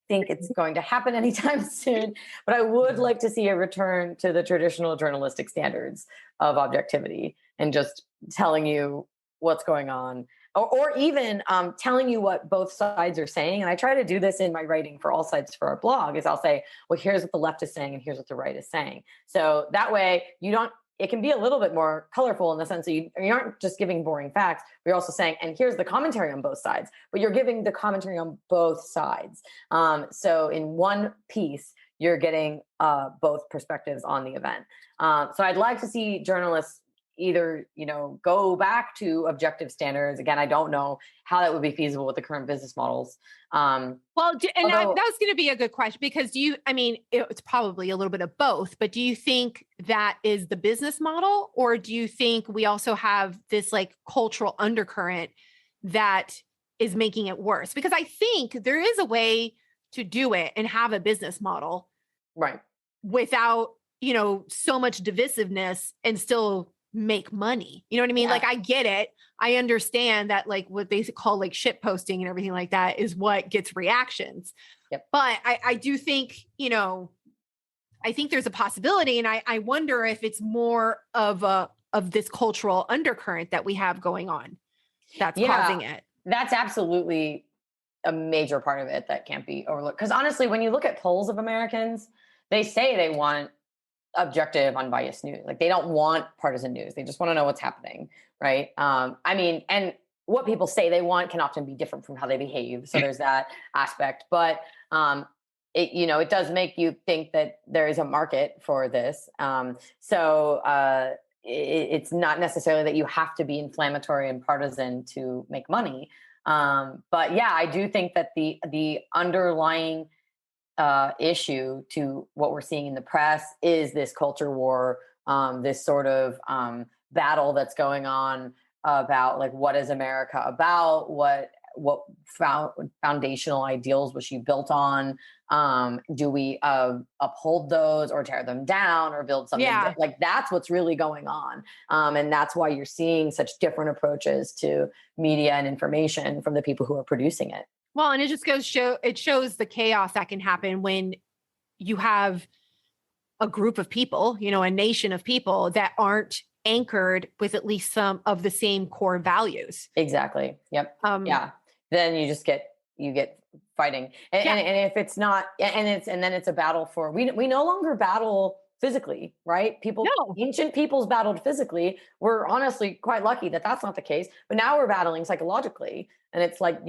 think it's going to happen anytime soon. But I would like to see a return to the traditional journalistic standards of objectivity and just telling you what's going on or even telling you what both sides are saying. And I try to do this in my writing for AllSides for our blog. Is I'll say, well, here's what the left is saying, and here's what the right is saying. So that way, you don't. It can be a little bit more colorful in the sense that you aren't just giving boring facts. You're also saying, and here's the commentary on both sides. But you're giving the commentary on both sides. So in one piece, you're getting both perspectives on the event. So I'd like to see journalists either go back to objective standards. Again, I don't know how that would be feasible with the current business models. Well, and that Although, was going to be a good question because it's probably a little bit of both, but do you think that is the business model, or do you think we also have this like cultural undercurrent that is making it worse? Because I think there is a way to do it and have a business model right. without, so much divisiveness and still make money. You know what I mean? Yeah. Like I get it. I understand that like what they call like shit posting and everything like that is what gets reactions. Yep. But I do think, I think there's a possibility. And I wonder if it's more of this cultural undercurrent that we have going on that's causing it. That's absolutely a major part of it that can't be overlooked. Because honestly, when you look at polls of Americans, they say they want objective, unbiased news. Like they don't want partisan news. They just want to know what's happening, right? And what people say they want can often be different from how they behave. So there's that aspect. But it does make you think that there is a market for this. It's not necessarily that you have to be inflammatory and partisan to make money. But yeah, I do think that the underlying issue to what we're seeing in the press is this culture war, this sort of battle that's going on about like what is America about, what foundational ideals was she built on, do we uphold those or tear them down or build something like that's what's really going on, and that's why you're seeing such different approaches to media and information from the people who are producing it. Well, and it just it shows the chaos that can happen when you have a group of people, a nation of people that aren't anchored with at least some of the same core values. Exactly. Yep. Yeah. Then you get fighting. And if it's not, and then it's a battle for, we no longer battle physically, right? Ancient peoples battled physically. We're honestly quite lucky that that's not the case, but now we're battling psychologically. And it's like,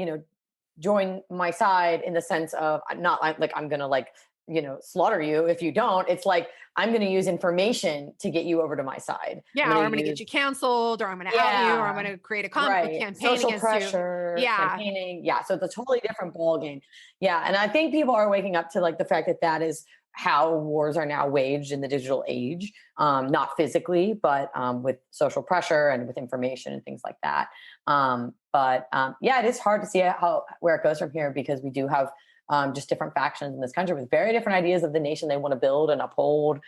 join my side in the sense of not like I'm going to slaughter you if you don't. It's like I'm going to use information to get you over to my side. Yeah, or I'm going to get you canceled, or I'm going to out you, or I'm going to create a campaign social against pressure, you. Yeah, campaigning. Yeah, so it's a totally different ball game. Yeah, and I think people are waking up to like the fact that is how wars are now waged in the digital age, not physically, but with social pressure and with information and things like that. It is hard to see where it goes from here because we do have just different factions in this country with very different ideas of the nation they want to build and uphold.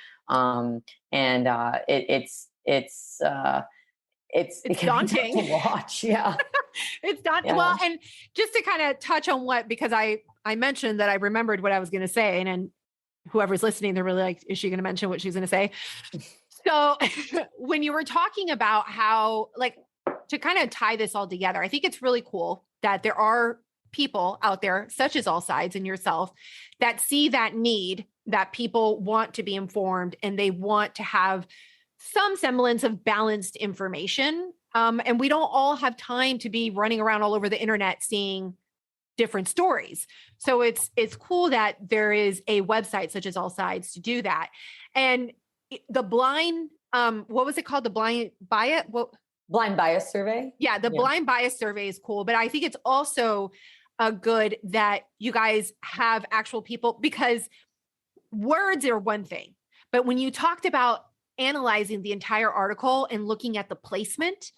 It's daunting to watch. Yeah. It's daunting. Yeah. Well, and just to kind of touch on because I mentioned that I remembered what I was going to say, and whoever's listening, they're really like, is she going to mention what she's going to say? So when you were talking about how, like, to kind of tie this all together, I think it's really cool that there are people out there, such as AllSides and yourself, that see that need, that people want to be informed and they want to have some semblance of balanced information. And we don't all have time to be running around all over the internet seeing different stories. So it's cool that there is a website such as AllSides to do that. And the blind, what was it called? The blind buy it? What? Blind bias survey. Yeah, the blind bias survey is cool, but I think it's also good that you guys have actual people, because words are one thing, but when you talked about analyzing the entire article and looking at the placement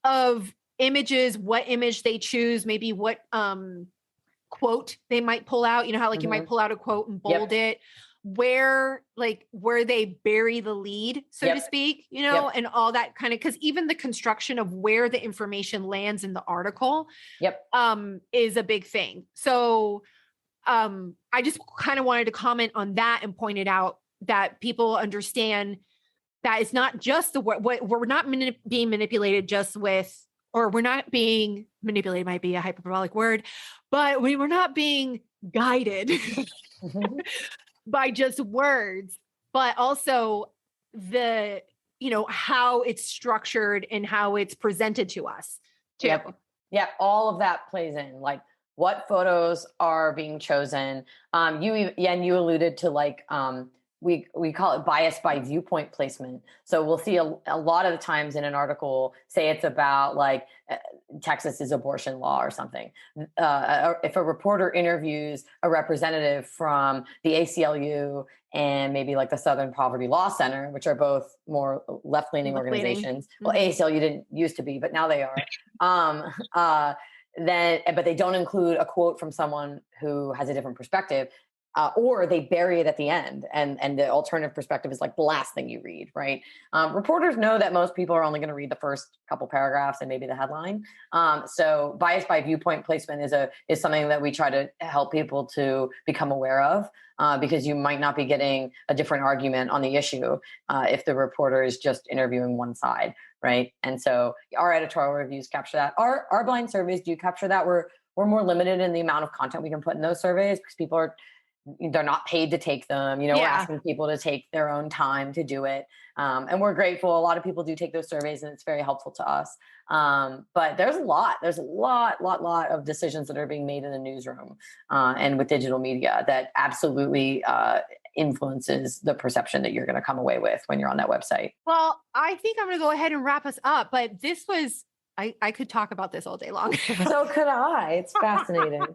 of images, what image they choose, maybe what quote they might pull out, you know how like you might pull out a quote and bold it, where they bury the lead, so to speak, you know, and all that kind of, because even the construction of where the information lands in the article is a big thing. So I just kind of wanted to comment on that and point it out that people understand that it's not just the word, we're not being manipulated just with, or we're not being manipulated, might be a hyperbolic word, but we were not being guided by just words, but also the, you know, how it's structured and how it's presented to us too. Yeah. All of that plays in, like what photos are being chosen. You alluded to like, we call it bias by viewpoint placement. So we'll see a lot of the times in an article, say it's about like Texas's abortion law or something. If a reporter interviews a representative from the ACLU and maybe like the Southern Poverty Law Center, which are both more left-leaning organizations. Well, ACLU didn't used to be, but now they are. But they don't include a quote from someone who has a different perspective. Or they bury it at the end, and the alternative perspective is like the last thing you read, right? Reporters know that most people are only going to read the first couple paragraphs and maybe the headline. So bias by viewpoint placement is something that we try to help people to become aware of, because you might not be getting a different argument on the issue if the reporter is just interviewing one side, right? And so our editorial reviews capture that. Our blind surveys do capture that. We're more limited in the amount of content we can put in those surveys because they're not paid to take them. You know, we're asking people to take their own time to do it. And we're grateful. A lot of people do take those surveys and it's very helpful to us. But there's a lot of decisions that are being made in the newsroom and with digital media that absolutely influences the perception that you're going to come away with when you're on that website. Well, I think I'm going to go ahead and wrap us up, but this was, I could talk about this all day long. So could I. It's fascinating.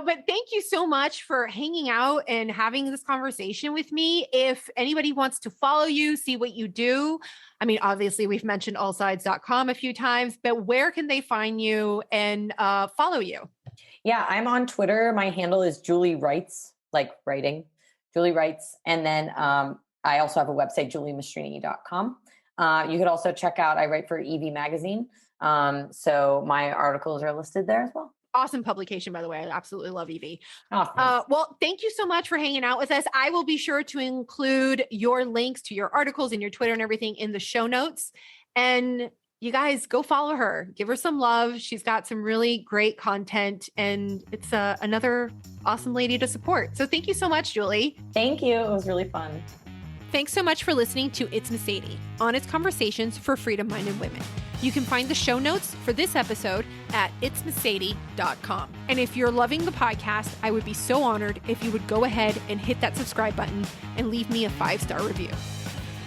But thank you so much for hanging out and having this conversation with me. If anybody wants to follow you, see what you do, I mean, obviously we've mentioned allsides.com a few times, but where can they find you and follow you? Yeah, I'm on Twitter. My handle is Julie Writes, like writing, Julie Writes. And then I also have a website, juliemastrine.com. You could also check out, I write for Evie magazine. So my articles are listed there as well. Awesome publication, by the way. I absolutely love Evie. Oh, well, thank you so much for hanging out with us. I will be sure to include your links to your articles and your Twitter and everything in the show notes. And you guys go follow her, give her some love. She's got some really great content and it's another awesome lady to support. So thank you so much, Julie. Thank you. It was really fun. Thanks so much for listening to It's Meseidy, honest conversations for freedom-minded women. You can find the show notes for this episode at itsmeseidy.com. And if you're loving the podcast, I would be so honored if you would go ahead and hit that subscribe button and leave me a 5-star review.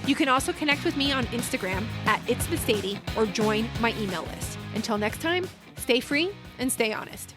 You can also connect with me on Instagram at itsmeseidy or join my email list. Until next time, stay free and stay honest.